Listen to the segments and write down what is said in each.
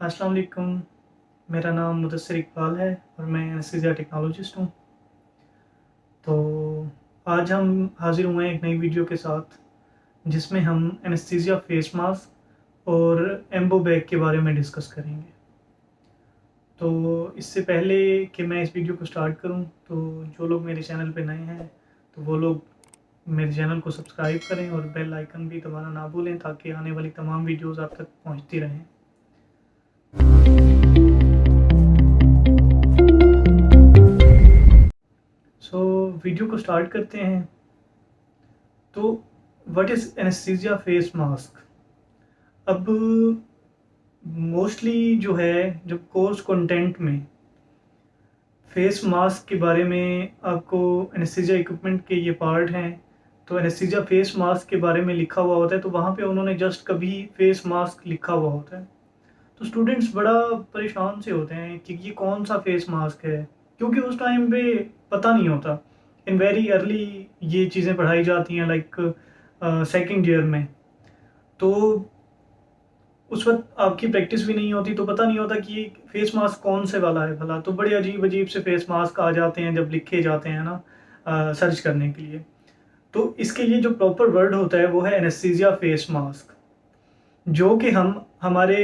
अस्सलाम वालेकुम। मेरा नाम मुदस्सिर इकबाल है और मैं एनेस्थीसिया टेक्नोलॉजिस्ट हूँ। तो आज हम हाज़िर हुए हैं एक नई वीडियो के साथ, जिसमें हम एनेस्थीसिया फेस मास्क और एम्बो बैग के बारे में डिस्कस करेंगे। तो इससे पहले कि मैं इस वीडियो को स्टार्ट करूँ, तो जो लोग मेरे चैनल पे नए हैं तो वो लोग मेरे चैनल को सब्सक्राइब करें और बेल आइकन भी दबाना ना भूलें, ताकि आने वाली तमाम वीडियोज़ आप तक पहुँचती रहें। वीडियो को स्टार्ट करते हैं। तो what is anaesthesia face mask? अब मोस्टली जो है, जब कोर्स कंटेंट में फेस मास्क के बारे में आपको एनेस्थीसिया इक्विपमेंट के ये पार्ट हैं, तो एनेस्थीसिया फेस मास्क के बारे में लिखा हुआ होता है, तो वहाँ पे उन्होंने जस्ट कभी फेस मास्क लिखा हुआ होता है। तो स्टूडेंट्स बड़ा परेशान से होते हैं कि ये कौन सा फेस मास्क है, क्योंकि उस टाइम पे पता नहीं होता। इन वेरी अर्ली ये चीज़ें पढ़ाई जाती हैं, लाइक सेकंड ईयर में। तो उस वक्त आपकी प्रैक्टिस भी नहीं होती, तो पता नहीं होता कि ये फेस मास्क कौन से वाला है भला। तो बड़े अजीब अजीब से फेस मास्क आ जाते हैं जब लिखे जाते हैं ना, सर्च करने के लिए। तो इसके लिए जो प्रॉपर वर्ड होता है वो है एनेस्थीसिया फेस मास्क, जो कि हम हमारे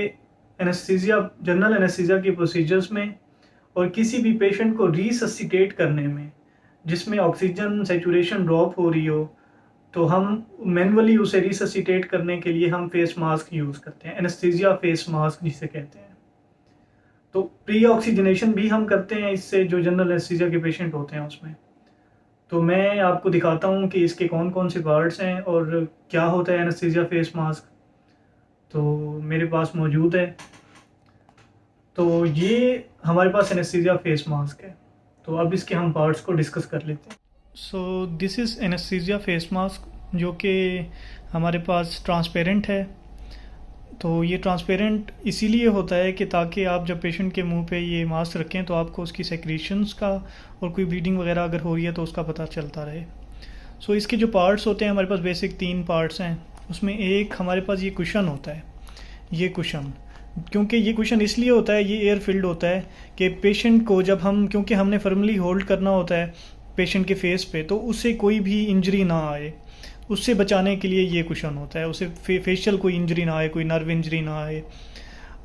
एनेस्थीसिया, जनरल एनेस्थीसिया की प्रोसीजर्स में और किसी भी पेशेंट को रिससिटेट करने में, जिसमें ऑक्सीजन सैचुरेशन ड्रॉप हो रही हो, तो हम मैनुअली उसे रिससिटेट करने के लिए हम फेस मास्क यूज़ करते हैं, एनेस्थीसिया फेस मास्क जिसे कहते हैं। तो प्री ऑक्सीजनेशन भी हम करते हैं इससे, जो जनरल एनेस्थीसिया के पेशेंट होते हैं उसमें। तो मैं आपको दिखाता हूँ कि इसके कौन कौन से पार्ट्स हैं और क्या होता है एनेस्थीसिया फेस मास्क। तो मेरे पास मौजूद है। तो ये हमारे पास एनेस्थीसिया फेस मास्क है। तो अब इसके हम पार्ट्स को डिस्कस कर लेते हैं। So this is anaesthesia face mask, जो कि हमारे पास ट्रांसपेरेंट है। तो ये ट्रांसपेरेंट इसीलिए होता है कि ताकि आप जब पेशेंट के मुंह पे ये मास्क रखें तो आपको उसकी सेक्रीशंस का और कोई ब्लीडिंग वगैरह अगर हो रही है तो उसका पता चलता रहे। सो इसके जो पार्ट्स होते हैं, हमारे पास बेसिक 3 पार्ट्स हैं। उसमें एक हमारे पास ये कुशन होता है। ये कुशन, क्योंकि ये कुशन इसलिए होता है, ये एयर फिल्ड होता है कि पेशेंट को जब हम, क्योंकि हमने फर्मली होल्ड करना होता है पेशेंट के फेस पे, तो उससे कोई भी इंजरी ना आए, उससे बचाने के लिए ये कुशन होता है। उसे फेशियल कोई इंजरी ना आए, कोई नर्व इंजरी ना आए।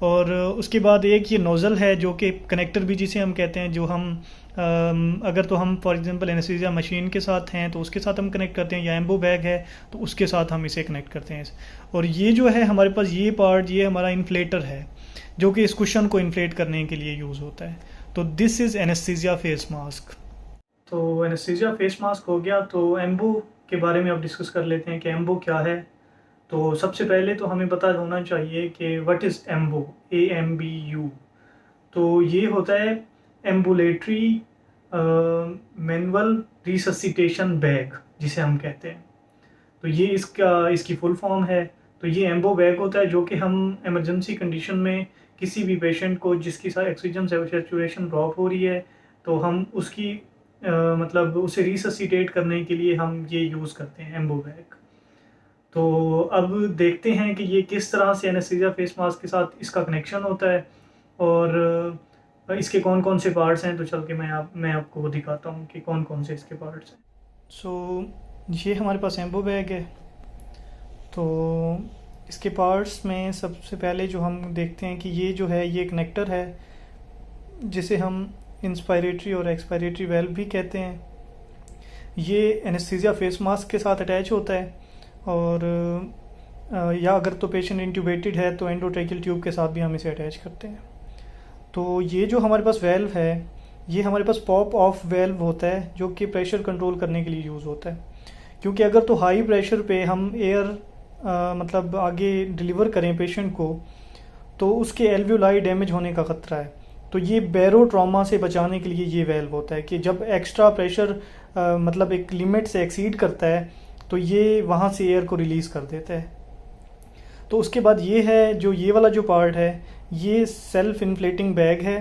और उसके बाद एक ये नोज़ल है, जो कि कनेक्टर भी जिसे हम कहते हैं, जो हम अगर तो हम फॉर एग्जांपल एनेस्थीसिया मशीन के साथ हैं तो उसके साथ हम कनेक्ट करते हैं, या एम्बो बैग है तो उसके साथ हम इसे कनेक्ट करते हैं। और ये जो है हमारे पास ये पार्ट, ये हमारा इन्फ्लेटर है, जो कि इस कुशन को इन्फ्लेट करने के लिए यूज़ होता है। तो this is anaesthesia face mask. तो एनेस्थीसिया फेस मास्क हो गया। तो एम्बो के बारे में अब डिस्कस कर लेते हैं कि एम्बो क्या है। तो सबसे पहले तो हमें पता होना चाहिए कि व्हाट इज़ एम्बो, AMBU। तो ये होता है एम्बुलेटरी मैनुअल रिससिटेशन बैग, जिसे हम कहते हैं। तो ये इसकी फुल फॉर्म है। तो ये एम्बो बैग होता है, जो कि हम इमरजेंसी कंडीशन में किसी भी पेशेंट को जिसकी ऑक्सीजन सैचुरेशन ड्रॉप हो रही है, तो हम उसकी मतलब उसे रिससिटेट करने के लिए हम ये यूज़ करते हैं, एम्बो बैग। तो अब देखते हैं कि ये किस तरह से एनेस्थीसिया फेस मास्क के साथ इसका कनेक्शन होता है और इसके कौन कौन से पार्ट्स हैं। तो चल के मैं आपको वो दिखाता हूँ कि कौन कौन से इसके पार्ट्स हैं। सो ये हमारे पास एम्बो बैग है। तो इसके पार्ट्स में सबसे पहले जो हम देखते हैं कि ये जो है, ये कनेक्टर है, जिसे हम इंस्पायरेटरी और एक्सपायरेटरी वेल्व भी कहते हैं। ये एनेस्थीसिया फेस मास्क के साथ अटैच होता है, और या अगर तो पेशेंट इंट्यूबेटेड है तो एंडोट्रेकियल ट्यूब के साथ भी हम इसे अटैच करते हैं। तो ये जो हमारे पास वेल्व है, ये हमारे पास पॉप ऑफ वेल्व होता है, जो कि प्रेशर कंट्रोल करने के लिए यूज़ होता है। क्योंकि अगर तो हाई प्रेशर पे हम एयर मतलब आगे डिलीवर करें पेशेंट को, तो उसके एल्वियोलाई डैमेज होने का ख़तरा है। तो ये बैरो ट्रॉमा से बचाने के लिए ये वेल्व होता है कि जब एक्स्ट्रा प्रेशर मतलब एक लिमिट से एक्सीड करता है, तो ये वहाँ से एयर को रिलीज़ कर देता है। तो उसके बाद ये है, जो ये वाला जो पार्ट है, ये सेल्फ इन्फ्लेटिंग बैग है,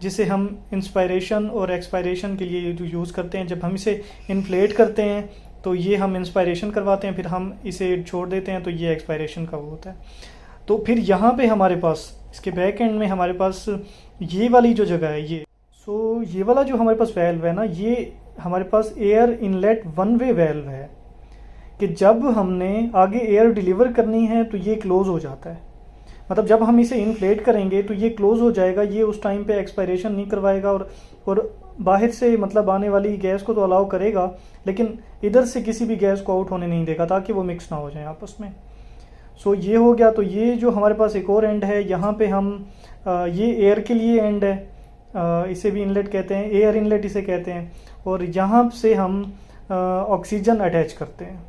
जिसे हम इंस्पायरेशन और एक्सपायरेशन के लिए यूज़ करते हैं। जब हम इसे इन्फ्लेट करते हैं तो ये हम इंस्पायरेशन करवाते हैं, फिर हम इसे छोड़ देते हैं, तो ये एक्सपायरेशन का वो होता है। तो फिर यहाँ पे हमारे पास इसके बैक एंड में हमारे पास ये वाली जो जगह है ये, सो ये वाला जो हमारे पास वेल्व है ना, ये हमारे पास air inlet one way valve है कि जब हमने आगे एयर डिलीवर करनी है तो ये क्लोज हो जाता है। मतलब जब हम इसे इन्फ्लेट करेंगे तो ये क्लोज हो जाएगा, ये उस टाइम पे एक्सपायरेशन नहीं करवाएगा और बाहर से मतलब आने वाली गैस को तो अलाउ करेगा, लेकिन इधर से किसी भी गैस को आउट होने नहीं देगा ताकि वो मिक्स ना हो जाए आपस में। सो ये हो गया। तो ये जो हमारे पास एक और एंड है, यहाँ पे हम ये एयर के लिए एंड है, इसे भी इनलेट कहते हैं, एयर इनलेट इसे कहते हैं, और यहाँ से हम ऑक्सीजन अटैच करते हैं।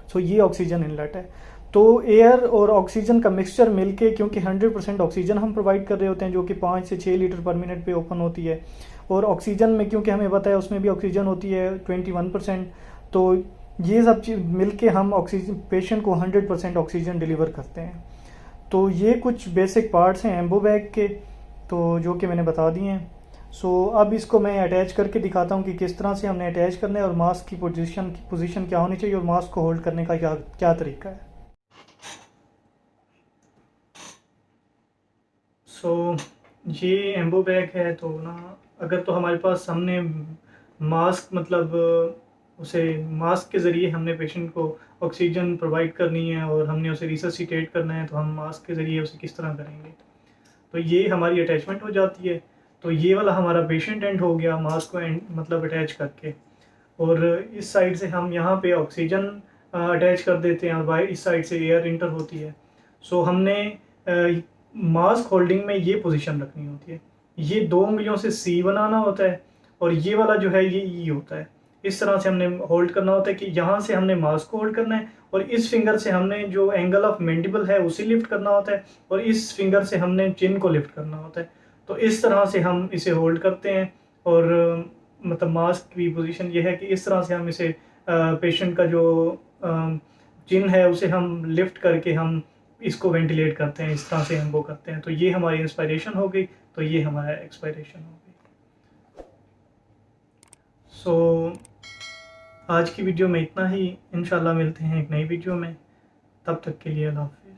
सो ये ऑक्सीजन इनलेट है। तो एयर और ऑक्सीजन का मिक्सचर मिलके, क्योंकि 100% ऑक्सीजन हम प्रोवाइड कर रहे होते हैं जो कि 5 से 6 लीटर पर मिनट पे ओपन होती है, और ऑक्सीजन में क्योंकि हमें पता है उसमें भी ऑक्सीजन होती है 21%, तो ये सब चीज़ मिलके हम ऑक्सीजन पेशेंट को 100% ऑक्सीजन डिलीवर करते हैं। तो ये कुछ बेसिक पार्ट्स हैं एम्बो बैग के, तो जो कि मैंने बता दिए हैं। सो अब इसको मैं अटैच करके दिखाता हूँ कि किस तरह से हमने अटैच करना है और मास्क की पोजीशन क्या होनी चाहिए और मास्क को होल्ड करने का क्या तरीका है। सो ये एम्बो बैग है, तो ना अगर तो हमारे पास हमने मास्क मतलब उसे मास्क के ज़रिए हमने पेशेंट को ऑक्सीजन प्रोवाइड करनी है और हमने उसे रिससिटेट करना है, तो हम मास्क के ज़रिए उसे किस तरह करेंगे। तो ये हमारी अटैचमेंट हो जाती है। तो ये वाला हमारा पेशेंट एंड हो गया मास्क को एंड मतलब अटैच करके, और इस साइड से हम यहाँ पे ऑक्सीजन अटैच कर देते हैं और बाहर इस साइड से एयर इंटर होती है। सो हमने मास्क होल्डिंग में ये पोजीशन रखनी होती है, ये 2 उंगलियों से सी बनाना होता है और ये वाला जो है ये ई होता है। इस तरह से हमने होल्ड करना होता है कि यहाँ से हमने मास्क को होल्ड करना है और इस फिंगर से हमने जो एंगल ऑफ मैंडिबल है उसे लिफ्ट करना होता है और इस फिंगर से हमने चिन को लिफ्ट करना होता है। तो इस तरह से हम इसे होल्ड करते हैं और मतलब मास्क की पोजीशन ये है कि इस तरह से हम इसे पेशेंट का जो चिन है उसे हम लिफ्ट करके हम इसको वेंटिलेट करते हैं, इस तरह से हम वो करते हैं। तो ये हमारी इंस्पायरेशन हो गई, तो ये हमारा एक्सपायरेशन हो गई। सो आज की वीडियो में इतना ही, इंशाल्लाह मिलते हैं एक नई वीडियो में, तब तक के लिए अल्लाह हाफ़िज़।